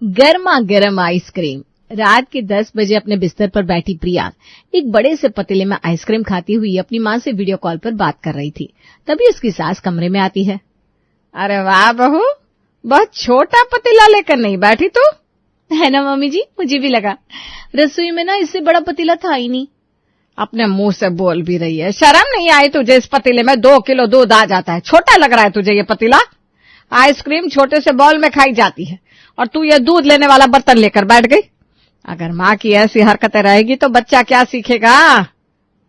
गर्मा गर्म आइसक्रीम। रात के 10 बजे अपने बिस्तर पर बैठी प्रिया एक बड़े से पतीले में आइसक्रीम खाती हुई अपनी माँ से वीडियो कॉल पर बात कर रही थी। तभी उसकी सास कमरे में आती है। अरे वाह बहू, बहुत छोटा पतीला लेकर नहीं बैठी तू? है ना मम्मी जी, मुझे भी लगा। रसोई में ना इससे बड़ा पतीला था ही नहीं। अपने मुंह से बोल भी रही है, शर्म नहीं आई तुझे? इस पतीले में 2 किलो दूध आ जाता है। छोटा लग रहा है तुझे ये पतीला? आइसक्रीम छोटे से बाउल में खाई जाती है और तू ये दूध लेने वाला बर्तन लेकर बैठ गई। अगर माँ की ऐसी हरकतें रहेगी तो बच्चा क्या सीखेगा?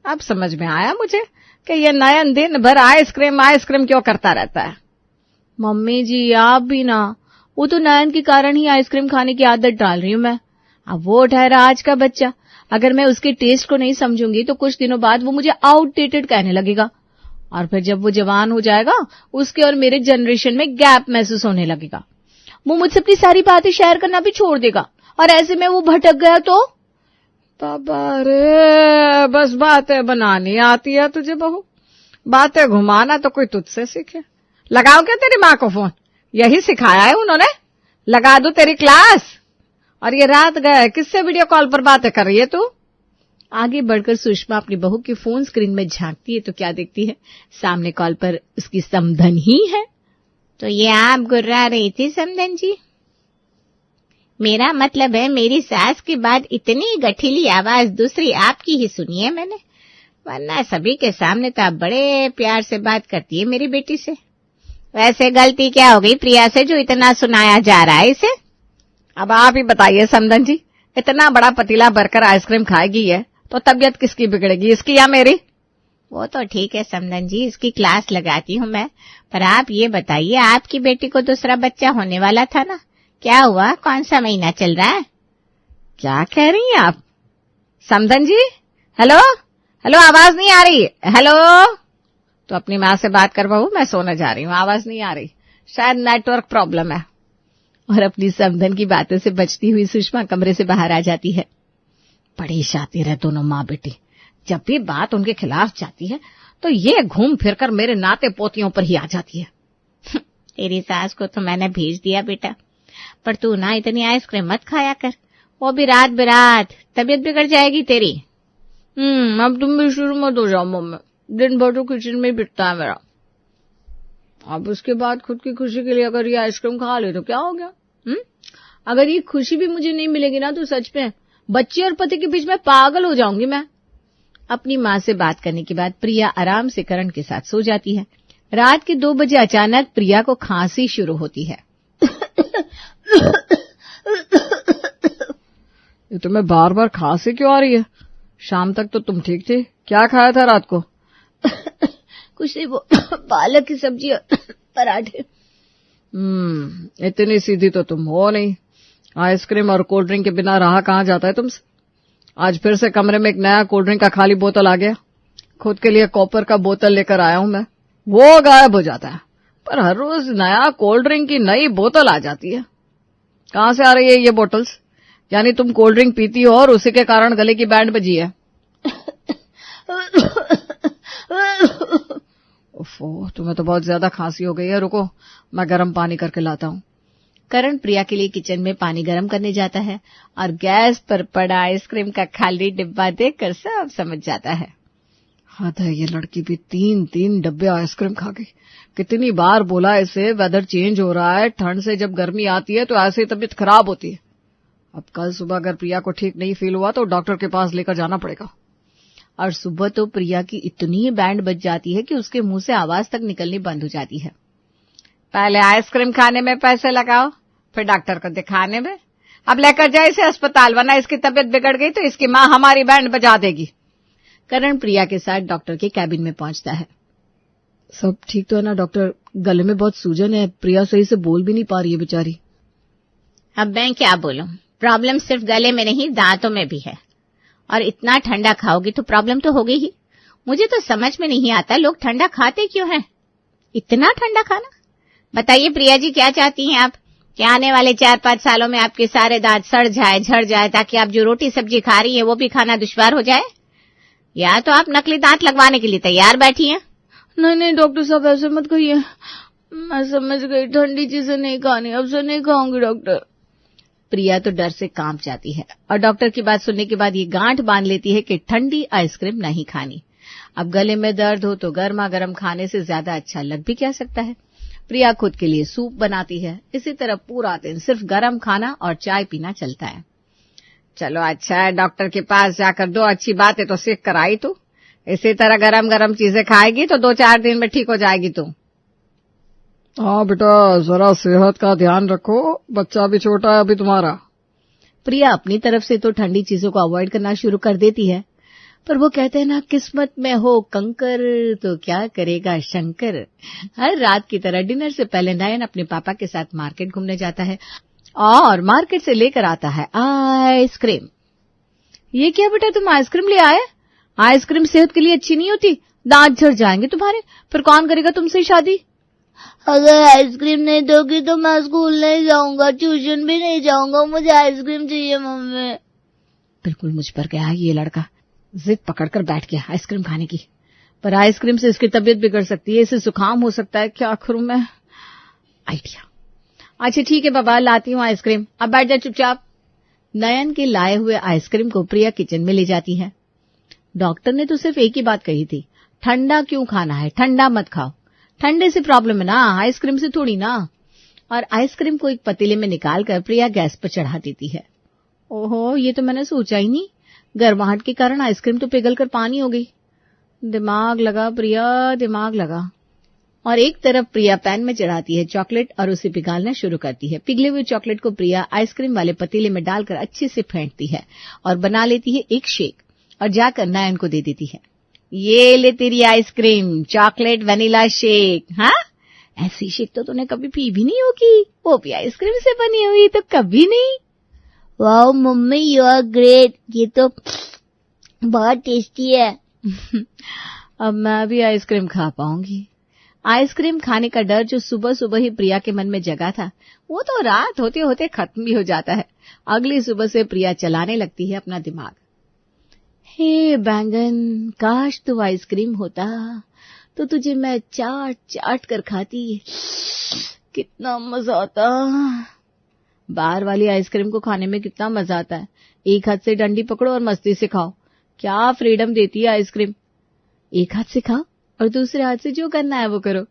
अब समझ में आया मुझे कि ये नयन दिन भर आइसक्रीम आइसक्रीम क्यों करता रहता है। मम्मी जी आप भी ना, वो तो नयन के कारण ही आइसक्रीम खाने की आदत डाल रही हूँ मैं। अब वो ठहरा आज का बच्चा, अगर मैं उसके टेस्ट को नहीं समझूंगी तो कुछ दिनों बाद वो मुझे आउटडेटेड कहने लगेगा और फिर जब वो जवान हो जाएगा उसके और मेरे जनरेशन में गैप महसूस होने लगेगा। वो मुझसे अपनी सारी बातें शेयर करना भी छोड़ देगा और ऐसे में वो भटक गया तो? बाबा रे, बस बातें बनानी आती है तुझे बहू, बातें घुमाना तो कोई तुझसे सीखे। लगाओ क्या तेरी माँ को फोन? यही सिखाया है उन्होंने? लगा दूं तेरी क्लास? और ये रात गए किससे वीडियो कॉल पर बातें कर रही है तू? आगे बढ़कर सुषमा अपनी बहू की फोन स्क्रीन में झांकती है तो क्या देखती है, सामने कॉल पर उसकी समधन ही है। तो ये आप गुर्रा रही थी समधन जी? मेरा मतलब है मेरी सास के बाद इतनी गठीली आवाज दूसरी आपकी ही सुनी है मैंने, वरना सभी के सामने तो आप बड़े प्यार से बात करती है मेरी बेटी से। वैसे गलती क्या हो गई प्रिया से जो इतना सुनाया जा रहा है इसे? अब आप ही बताइए समधन जी, इतना बड़ा पतीला भरकर आइसक्रीम खाएगी है तो तबीयत किसकी बिगड़ेगी, इसकी या मेरी? वो तो ठीक है समधन जी, इसकी क्लास लगाती हूँ मैं, पर आप ये बताइए आपकी बेटी को दूसरा बच्चा होने वाला था ना, क्या हुआ? कौन सा महीना चल रहा है? क्या कह रही हैं आप समधन जी? हेलो हेलो, आवाज नहीं आ रही? हेलो, तो अपनी माँ से बात कर बहू, मैं सोने जा रही हूँ, आवाज नहीं आ रही, शायद नेटवर्क प्रॉब्लम है। और अपनी समधन की बातों से बचती हुई सुषमा कमरे से बाहर आ जाती है। बड़ी शातिर है दोनों माँ बेटी, जब भी बात उनके खिलाफ जाती है तो ये घूम फिरकर मेरे नाते पोतियों पर ही आ जाती है। तेरी सास को तो मैंने भेज दिया बेटा, पर तू ना इतनी आइसक्रीम मत खाया कर, वो भी रात बिरात, तबीयत बिगड़ जाएगी तेरी। अब तुम भी शुरू मत हो जाओ मम्मी, दिन भर तो किचन में बिकता है मेरा। अब उसके बाद खुद की खुशी के लिए अगर ये आइसक्रीम खा ले तो क्या हो गया? अगर ये खुशी भी मुझे नहीं मिलेगी ना तो सच में बच्चे और पति के बीच में पागल हो जाऊंगी मैं। अपनी माँ से बात करने के बाद प्रिया आराम से करण के साथ सो जाती है। रात के 2 बजे अचानक प्रिया को खांसी शुरू होती है। ये तुम्हें बार बार खांसी क्यों आ रही है? शाम तक तो तुम ठीक थी, क्या खाया था रात को? कुछ नहीं, वो पालक की सब्जी और पराठे। इतनी सीधी तो तुम हो नहीं, आइसक्रीम और कोल्ड ड्रिंक के बिना रहा कहाँ जाता है तुमसे। आज फिर से कमरे में एक नया कोल्ड ड्रिंक का खाली बोतल आ गया, खुद के लिए कॉपर का बोतल लेकर आया हूं मैं, वो गायब हो जाता है, पर हर रोज नया कोल्ड ड्रिंक की नई बोतल आ जाती है। कहाँ से आ रही है ये बोतल्स? यानी तुम कोल्ड ड्रिंक पीती हो और उसी के कारण गले की बैंड बजी है। ओफो, तुम्हें तो बहुत ज्यादा खांसी हो गई है, रुको मैं गर्म पानी करके लाता हूँ। करण प्रिया के लिए किचन में पानी गर्म करने जाता है और गैस पर पड़ा आइसक्रीम का खाली डिब्बा देखकर सब समझ जाता है। हद है, ये लड़की भी 3 डब्बे आइसक्रीम खा गई। कितनी बार बोला इसे, वेदर चेंज हो रहा है, ठंड से जब गर्मी आती है तो ऐसे ही तबीयत खराब होती है। अब कल सुबह अगर प्रिया को ठीक नहीं फील हुआ तो डॉक्टर के पास लेकर जाना पड़ेगा। और सुबह तो प्रिया की इतनी बैंड बज जाती है कि उसके मुंह से आवाज तक निकलनी बंद हो जाती है। पहले आइसक्रीम खाने में पैसे लगाओ, फिर डॉक्टर को दिखाने में। अब लेकर जाए इसे अस्पताल, वरना इसकी तबीयत बिगड़ गई तो इसकी माँ हमारी बैंड बजा देगी। करण प्रिया के साथ डॉक्टर के कैबिन में पहुंचता है। सब ठीक तो है ना डॉक्टर? गले में बहुत सूजन है, प्रिया सही से बोल भी नहीं पा रही है बेचारी। अब मैं क्या बोलूं, प्रॉब्लम सिर्फ गले में नहीं दांतों में भी है, और इतना ठंडा खाओगी तो प्रॉब्लम तो होगी ही। मुझे तो समझ में नहीं आता लोग ठंडा खाते क्यों हैं, इतना ठंडा खाना। बताइए प्रिया जी, क्या चाहती हैं आप कि आने वाले 4-5 सालों में आपके सारे दांत सड़ जाए, झड़ जाए, ताकि आप जो रोटी सब्जी खा रही है वो भी खाना दुश्वार हो जाए? या तो आप नकली दांत लगवाने के लिए तैयार बैठी हैं? नहीं डॉक्टर साहब, ऐसे मत कहिए, मैं समझ गई, ठंडी चीजें नहीं खानी, अब से नहीं खाऊंगी डॉक्टर। प्रिया तो डर से कांप जाती है और डॉक्टर की बात सुनने के बाद ये गांठ बांध लेती है कि ठंडी आइसक्रीम नहीं खानी। अब गले में दर्द हो तो गर्मा गर्म खाने से ज्यादा अच्छा लग भी क्या सकता है। प्रिया खुद के लिए सूप बनाती है। इसी तरह पूरा दिन सिर्फ गर्म खाना और चाय पीना चलता है। चलो अच्छा है, डॉक्टर के पास जाकर दो अच्छी बात है तो सीख कर आई तू। इसी तरह गरम गरम चीजें खाएगी तो 2-4 दिन में ठीक हो जाएगी तू। हाँ बेटा, जरा सेहत का ध्यान रखो, बच्चा भी छोटा है अभी तुम्हारा। प्रिया अपनी तरफ से तो ठंडी चीजों को अवॉइड करना शुरू कर देती है, पर वो कहते हैं ना, किस्मत में हो कंकर तो क्या करेगा शंकर। हर रात की तरह डिनर से पहले नयन अपने पापा के साथ मार्केट घूमने जाता है और मार्केट से लेकर आता है आइसक्रीम। ये क्या बेटा, तुम आइसक्रीम ले आए? आइसक्रीम सेहत के लिए अच्छी नहीं होती, दांत झड़ जाएंगे तुम्हारे, फिर कौन करेगा तुमसे शादी? अगर आइसक्रीम नहीं दोगी तो मैं स्कूल नहीं जाऊंगा, ट्यूशन भी नहीं जाऊंगा, मुझे आइसक्रीम चाहिए मम्मी। बिल्कुल मुझ पर गया ये लड़का, जिद पकड़कर बैठ गया आइसक्रीम खाने की। पर आइसक्रीम से इसकी तबीयत बिगड़ सकती है, इससे जुकाम हो सकता है, क्या करूं मैं? आइडिया। अच्छा ठीक है बाबा, लाती हूँ आइसक्रीम, अब बैठ जा चुपचाप। नयन के लाए हुए आइसक्रीम को प्रिया किचन में ले जाती है। डॉक्टर ने तो सिर्फ एक ही बात कही थी, ठंडा क्यों खाना है, ठंडा मत खाओ। ठंडे से प्रॉब्लम है ना, आइसक्रीम से थोड़ी ना। और आइसक्रीम को एक पतीले में निकालकर प्रिया गैस पर चढ़ा देती है। ओहो, ये तो मैंने सोचा ही नहीं, गर्माहट के कारण आइसक्रीम तो पिघलकर पानी हो गई। दिमाग लगा प्रिया, दिमाग लगा। और एक तरफ प्रिया पैन में चढ़ाती है चॉकलेट और उसे पिघालना शुरू करती है। पिघले हुए चॉकलेट को प्रिया आइसक्रीम वाले पतीले में डालकर अच्छे से फेंटती है और बना लेती है एक शेक और जाकर नयन को दे देती है। ये ले तेरी आइसक्रीम, चॉकलेट वनीला शेक। हाँ, ऐसी शेक तो तूने कभी पी भी नहीं होगी, वो भी आइसक्रीम से बनी हुई तो कभी नहीं। Wow mummy, you are great, ये तो बहुत टेस्टी है। अब मैं भी आइसक्रीम खा पाऊंगी। आइसक्रीम खाने का डर जो सुबह सुबह ही प्रिया के मन में जगा था, वो तो रात होते होते खत्म भी हो जाता है। अगली सुबह से प्रिया चलाने लगती है अपना दिमाग। हे बैंगन, काश तू आइसक्रीम होता तो तुझे मैं चाट चाट कर खाती, कितना मजा आता। बाहर वाली आइसक्रीम को खाने में कितना मजा आता है। एक हाथ से डंडी पकड़ो और मस्ती से खाओ, क्या फ्रीडम देती है आइसक्रीम। एक हाथ से खाओ और दूसरे हाथ से जो करना है वो करो।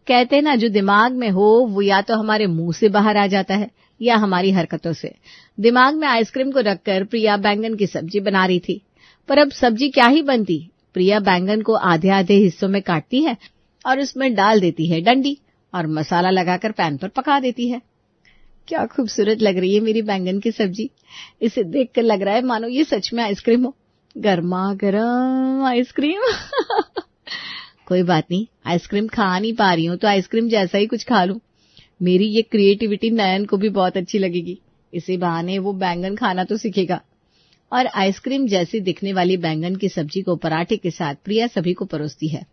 कहते हैं ना, जो दिमाग में हो वो या तो हमारे मुंह से बाहर आ जाता है या हमारी हरकतों से। दिमाग में आइसक्रीम को रखकर प्रिया बैंगन की सब्जी बना रही थी, पर अब सब्जी क्या ही बनती। प्रिया बैंगन को आधे आधे हिस्सों में काटती है और उसमें डाल देती है डंडी और मसाला लगाकर पैन पर पका देती है। क्या खूबसूरत लग रही है मेरी बैंगन की सब्जी। इसे देखकर लग रहा है मानो ये सच में आइसक्रीम हो, गर्मा गर्म आइसक्रीम। कोई बात नहीं, आइसक्रीम खा नहीं पा रही हूं तो आइसक्रीम जैसा ही कुछ खा लूं। मेरी ये क्रिएटिविटी नयन को भी बहुत अच्छी लगेगी। इसी बहाने वो बैंगन खाना तो सीखेगा। और आइसक्रीम जैसी दिखने वाली बैंगन की सब्जी को पराठे के साथ प्रिया सभी को परोसती है।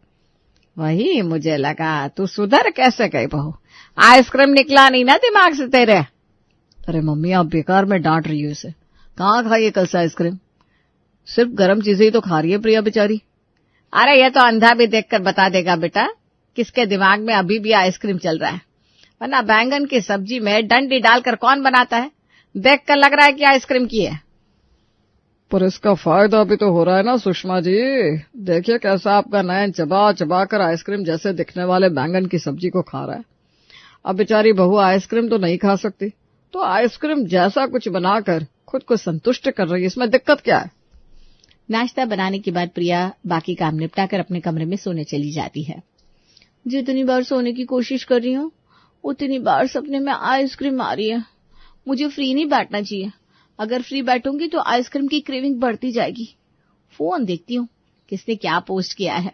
वही मुझे लगा, तू सुधर कैसे गई बहू, आइसक्रीम निकला नहीं ना दिमाग से तेरे। अरे मम्मी, आप बेकार में डांट रही हो इसे। कहाँ खाई है कल से आइसक्रीम? सिर्फ गर्म चीजें ही तो खा रही है प्रिया बेचारी। अरे ये तो अंधा भी देखकर बता देगा बेटा किसके दिमाग में अभी भी आइसक्रीम चल रहा है। वरना बैंगन की सब्जी में डंडी डालकर कौन बनाता है? देखकर लग रहा है कि आइसक्रीम की है। पर इसका फायदा भी तो हो रहा है ना सुषमा जी। देखिए कैसा आपका नयन चबा चबा कर आइसक्रीम जैसे दिखने वाले बैंगन की सब्जी को खा रहा है। अब बेचारी बहू आइसक्रीम तो नहीं खा सकती, तो आइसक्रीम जैसा कुछ बनाकर खुद को संतुष्ट कर रही है, इसमें दिक्कत क्या है? नाश्ता बनाने के बाद प्रिया बाकी काम निपटाकर अपने कमरे में सोने चली जाती है। जितनी बार सोने की कोशिश कर रही हूँ उतनी बार सपने में आइसक्रीम आ रही है। मुझे फ्री नहीं बैठना चाहिए, अगर फ्री बैठूंगी तो आइसक्रीम की क्रेविंग बढ़ती जाएगी। फोन देखती हूँ किसने क्या पोस्ट किया है।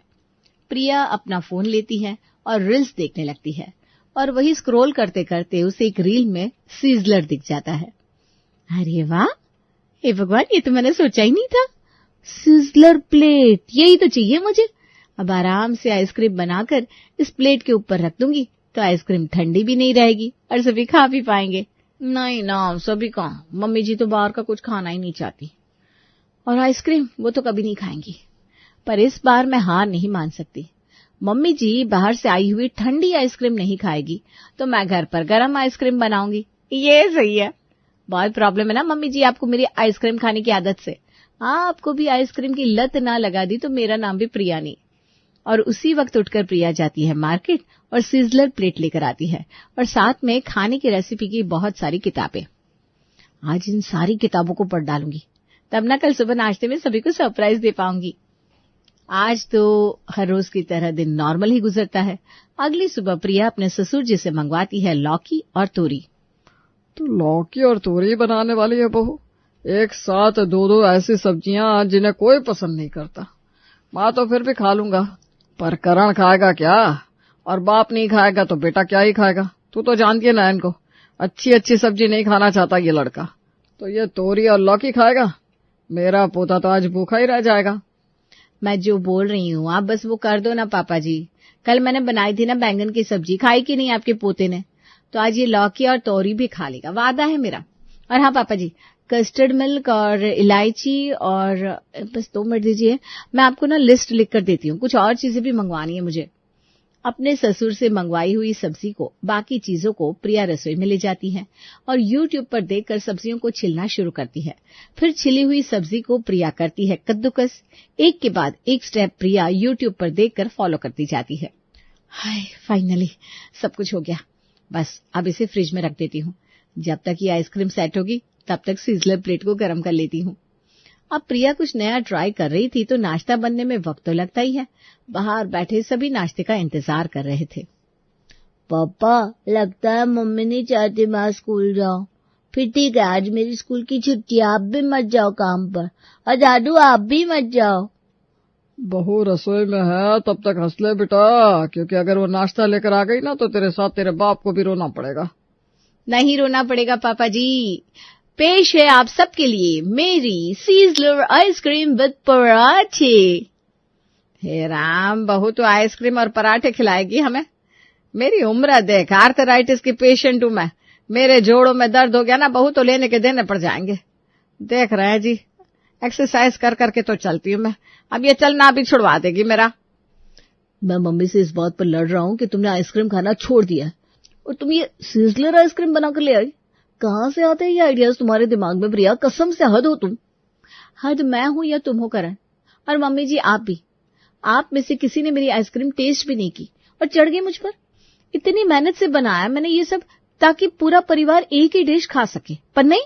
प्रिया अपना फोन लेती है और रील्स देखने लगती है और वही स्क्रॉल करते करते उसे एक रील में सीजलर दिख जाता है। अरे वाह, हे भगवान, ये तो मैंने सोचा ही नहीं था। सिजलर प्लेट, यही तो चाहिए मुझे। अब आराम से आइसक्रीम बनाकर इस प्लेट के ऊपर रख दूंगी तो आइसक्रीम ठंडी भी नहीं रहेगी और सभी खा भी पाएंगे। नहीं ना, सभी कहाँ, मम्मी जी तो बाहर का कुछ खाना ही नहीं चाहती और आइसक्रीम वो तो कभी नहीं खाएंगी। पर इस बार मैं हार नहीं मान सकती। मम्मी जी बाहर से आई हुई ठंडी आइसक्रीम नहीं खाएगी तो मैं घर पर गर्म आइसक्रीम बनाऊंगी। ये सही है। बहुत प्रॉब्लम है ना मम्मी जी आपको मेरी आइसक्रीम खाने की आदत से। आपको भी आइसक्रीम की लत ना लगा दी तो मेरा नाम भी प्रिया नहीं। और उसी वक्त उठकर प्रिया जाती है मार्केट और सिजलर प्लेट लेकर आती है और साथ में खाने की रेसिपी की बहुत सारी किताबें। आज इन सारी किताबों को पढ़ डालूंगी, तब ना कल सुबह नाश्ते में सभी को सरप्राइज दे पाऊंगी। आज तो हर रोज की तरह दिन नॉर्मल ही गुजरता है। अगली सुबह प्रिया अपने ससुर जी से मंगवाती है लौकी और तोरी। तो लौकी और तोरी बनाने वाली है बहू, एक साथ दो दो ऐसी सब्जियां जिन्हें कोई पसंद नहीं करता। माँ तो फिर भी खा लूंगा, पर करण खाएगा क्या? और बाप नहीं खाएगा तो बेटा क्या ही खाएगा? तू तो जानती है नयन को, अच्छी अच्छी सब्जी नहीं खाना चाहता ये लड़का। तो ये तोरी और लौकी खाएगा, मेरा पोता तो आज भूखा ही रह जाएगा। मैं जो बोल रही हूँ आप बस वो कर दो ना पापा जी। कल मैंने बनाई थी ना बैंगन की सब्जी, खाई कि नहीं आपके पोते ने? तो आज ये लौकी और तोरी भी खा लेगा, वादा है मेरा। और हाँ पापा जी, कस्टर्ड मिल्क और इलायची और बस 2 मिनट दीजिए, मैं आपको ना लिस्ट लिख कर देती हूँ। कुछ और चीजें भी मंगवानी है मुझे। अपने ससुर से मंगवाई हुई सब्जी को, बाकी चीजों को प्रिया रसोई में ले जाती है और YouTube पर देखकर सब्जियों को छिलना शुरू करती है। फिर छिली हुई सब्जी को प्रिया करती है कद्दूकस। एक के बाद एक स्टेप प्रिया YouTube पर देखकर फॉलो करती जाती है। हाय, फाइनली सब कुछ हो गया। बस अब इसे फ्रिज में रख देती हूँ। जब तक ये आइसक्रीम सेट होगी तब तक सीजलर प्लेट को गर्म कर लेती हूँ। अब प्रिया कुछ नया ट्राई कर रही थी तो नाश्ता बनने में वक्त तो लगता ही है। बाहर बैठे सभी नाश्ते का इंतजार कर रहे थे। पापा, लगता है मम्मी नहीं चाहती मैं स्कूल जाऊं। फिर ठीक है, आज मेरी स्कूल की छुट्टी, आप भी मत जाओ काम पर। और दादू आप भी मत जाओ। बहू रसोई में है तब तक हंस ले बेटा, क्योंकि अगर वो नाश्ता लेकर आ गई ना तो तेरे साथ तेरे बाप को भी रोना पड़ेगा। नहीं रोना पड़ेगा पापा जी। पेश है आप सबके लिए मेरी सीजलर आइसक्रीम विद पराठे। हे राम, बहू तो आइसक्रीम और पराठे खिलाएगी हमें। मेरी उम्र देख, आर्थराइटिस की पेशेंट हूं मैं। मेरे जोड़ों में दर्द हो गया ना बहू तो लेने के देने पड़ जाएंगे। देख रहे हैं जी, एक्सरसाइज कर करके तो चलती हूँ मैं, अब ये चलना भी छुड़वा देगी मेरा। मैं मम्मी से इस बात पर लड़ रहा हूँ कि तुमने आइसक्रीम खाना छोड़ दिया है और तुम ये सीजलर आइसक्रीम बनाकर ले आई। कहाँ से आते हैं ये आइडियाज तुम्हारे दिमाग में प्रिया? कसम से हद हो तुम। हद मैं हूं या तुम हो करण? और मम्मी जी आप भी। आप में से किसी ने मेरी आइसक्रीम टेस्ट भी नहीं की और चढ़ गई मुझ पर। इतनी मेहनत से बनाया मैंने ये सब ताकि पूरा परिवार एक ही डिश खा सके, पर नहीं,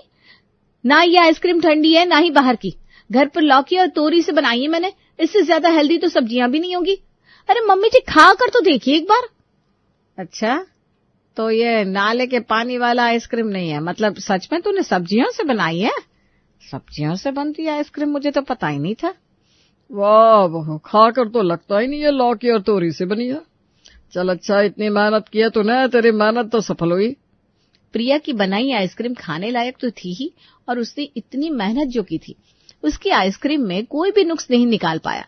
ना ये आइसक्रीम ठंडी है ना ही बाहर की। घर पर लौकी और तोरी से बनाई है मैंने, इससे ज्यादा हेल्दी तो सब्जियां भी नहीं होंगी। अरे मम्मी जी खा कर तो देखिए एक बार। अच्छा, तो ये नाले के पानी वाला आइसक्रीम नहीं है? मतलब सच में तूने सब्जियों से बनाई है? सब्जियों से बनती है आइसक्रीम, मुझे तो पता ही नहीं था। वाह बहू, खाकर तो लगता ही नहीं है लौकी और तोरी से बनी है। चल अच्छा, इतनी मेहनत की है तूने, तेरी मेहनत तो सफल हुई। प्रिया की बनाई आइसक्रीम खाने लायक तो थी ही, और उसने इतनी मेहनत जो की थी उसकी आइसक्रीम में कोई भी नुक्स नहीं निकाल पाया।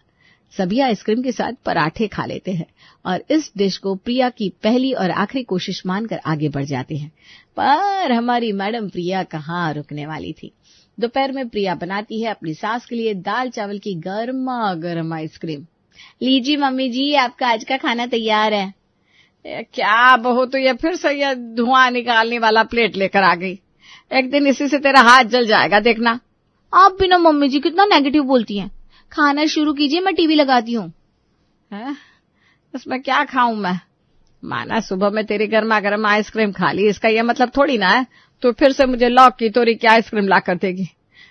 सभी आइसक्रीम के साथ पराठे खा लेते हैं और इस डिश को प्रिया की पहली और आखिरी कोशिश मानकर आगे बढ़ जाते हैं। पर हमारी मैडम प्रिया कहाँ रुकने वाली थी। दोपहर में प्रिया बनाती है अपनी सास के लिए दाल चावल की गर्मा गर्म आइसक्रीम। लीजिए मम्मी जी, आपका आज का खाना तैयार है। क्या बहू, तो ये फिर से ये धुआं निकालने वाला प्लेट लेकर आ गई। एक दिन इसी से तेरा हाथ जल जाएगा, देखना। आप भी ना मम्मी जी कितना नेगेटिव बोलती हैं। खाना शुरू कीजिए, मैं टीवी लगाती हूँ। इसमें क्या खाऊं मैं? माना सुबह में तेरी गर्मा गर्म आइसक्रीम खा ली, इसका ये मतलब थोड़ी ना है तो फिर से मुझे लौकी तोरी की आइसक्रीम ला कर देगी।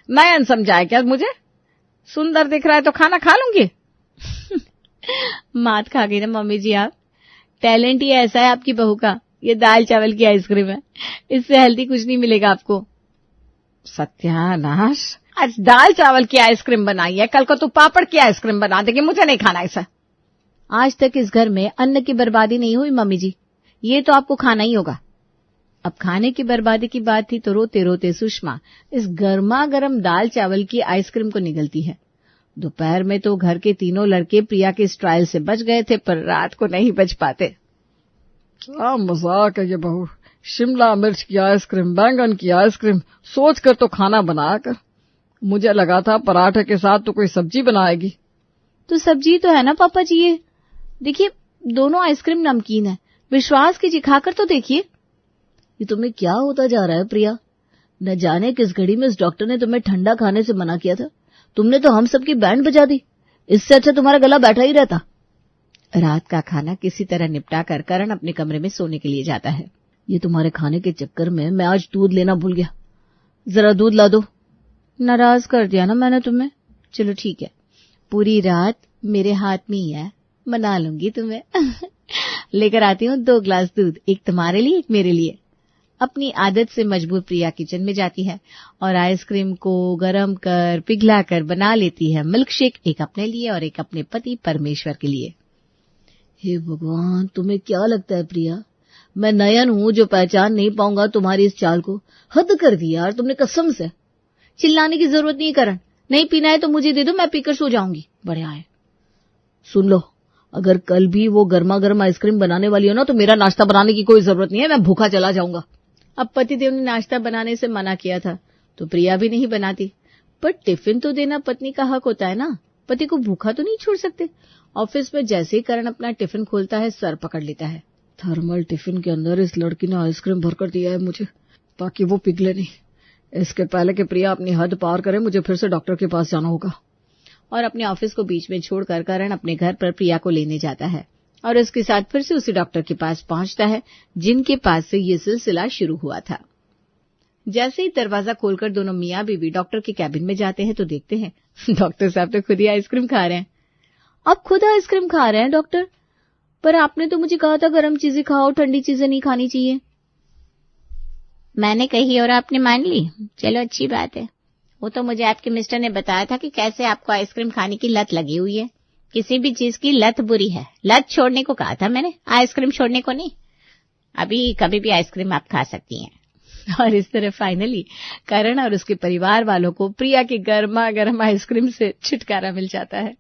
नयन समझाए क्या मुझे? सुंदर दिख रहा है तो खाना खा लूंगी। मात खा गई ना मम्मी जी आप। टैलेंट ही ऐसा है आपकी बहू का। ये दाल चावल की आइसक्रीम है, इससे हेल्दी कुछ नहीं मिलेगा आपको। सत्यानाश, आज दाल चावल की आइसक्रीम बनाई है, कल को तू पापड़ की आइसक्रीम बना देगी। मुझे नहीं खाना ऐसा। आज तक इस घर में अन्न की बर्बादी नहीं हुई मम्मी जी, ये तो आपको खाना ही होगा। अब खाने की बर्बादी की बात थी तो रोते रोते सुषमा इस गर्मा गर्म दाल चावल की आइसक्रीम को निगलती है। दोपहर में तो घर के तीनों लड़के प्रिया के इस ट्रायल से बच गए थे, पर रात को नहीं बच पाते। क्या मजाक है ये बहू, शिमला मिर्च की आइसक्रीम, बैंगन की आइसक्रीम, सोच कर तो खाना बनाया कर। मुझे लगा था पराठे के साथ तो कोई सब्जी बनाएगी। तो सब्जी तो है ना पापा जी, ये देखिए दोनों आइसक्रीम नमकीन है। विश्वास कीजिए, खाकर तो देखिए। ये तुम्हें क्या होता जा रहा है प्रिया? न जाने किस घड़ी में इस डॉक्टर ने तुम्हें ठंडा खाने से मना किया था। तुमने तो हम सबकी बैंड बजा दी। इससे अच्छा तुम्हारा गला बैठा ही रहता। रात का खाना किसी तरह निपटा कर करण अपने कमरे में सोने के लिए जाता है। ये तुम्हारे खाने के चक्कर में मैं आज दूध लेना भूल गया। जरा दूध ला दो। नाराज कर दिया ना मैंने तुम्हें। चलो ठीक है, पूरी रात मेरे हाथ में ही है, मना लूंगी तुम्हें। लेकर आती हूँ 2 ग्लास दूध, एक तुम्हारे लिए, एक मेरे लिए। अपनी आदत से मजबूर प्रिया किचन में जाती है और आइसक्रीम को गरम कर पिघला कर बना लेती है मिल्क शेक, एक अपने लिए और एक अपने पति परमेश्वर के लिए। हे भगवान, तुम्हें क्या लगता है प्रिया, मैं नयन हूँ जो पहचान नहीं पाऊंगा तुम्हारी इस चाल को? हद कर दी यार तुमने, कसम से। चिल्लाने की जरूरत नहीं करण, नहीं पीना है तो मुझे दे दो, मैं पीकर सो जाऊंगी। बढ़िया है। सुन लो, अगर कल भी वो गर्मा गर्म आइसक्रीम बनाने वाली हो ना तो मेरा नाश्ता बनाने की कोई जरूरत नहीं है, मैं भूखा चला जाऊंगा। अब पतिदेव ने नाश्ता बनाने से मना किया था तो प्रिया भी नहीं बनाती, पर टिफिन तो देना पत्नी का हक होता है ना। पति को भूखा तो नहीं छोड़ सकते। ऑफिस में जैसे ही करण अपना टिफिन खोलता है सर पकड़ लेता है। थर्मल टिफिन के अंदर इस लड़की ने आइसक्रीम भरकर दिया है मुझे, ताकि वो पिघले नहीं। इसके पहले कि प्रिया अपनी हद पार करे मुझे फिर से डॉक्टर के पास जाना होगा। और अपने ऑफिस को बीच में छोड़कर करण अपने घर पर प्रिया को लेने जाता है और उसके साथ फिर से उसी डॉक्टर के पास पहुंचता है जिनके पास से ये सिलसिला शुरू हुआ था। जैसे ही दरवाजा खोलकर दोनों मियां बीवी डॉक्टर के कैबिन में जाते हैं तो देखते हैं डॉक्टर साहब तो खुद ही आइसक्रीम खा रहे हैं। आप खुद आइसक्रीम खा रहे हैं डॉक्टर? पर आपने तो मुझे कहा था गर्म चीजें खाओ, ठंडी चीजें नहीं खानी चाहिए। मैंने कही और आपने मान ली, चलो अच्छी बात है। वो तो मुझे आपके मिस्टर ने बताया था कि कैसे आपको आइसक्रीम खाने की लत लगी हुई है। किसी भी चीज की लत बुरी है, लत छोड़ने को कहा था मैंने, आइसक्रीम छोड़ने को नहीं। अभी कभी भी आइसक्रीम आप खा सकती हैं। और इस तरह फाइनली करण और उसके परिवार वालों को प्रिया की गर्मा गर्म आइसक्रीम से छुटकारा मिल जाता है।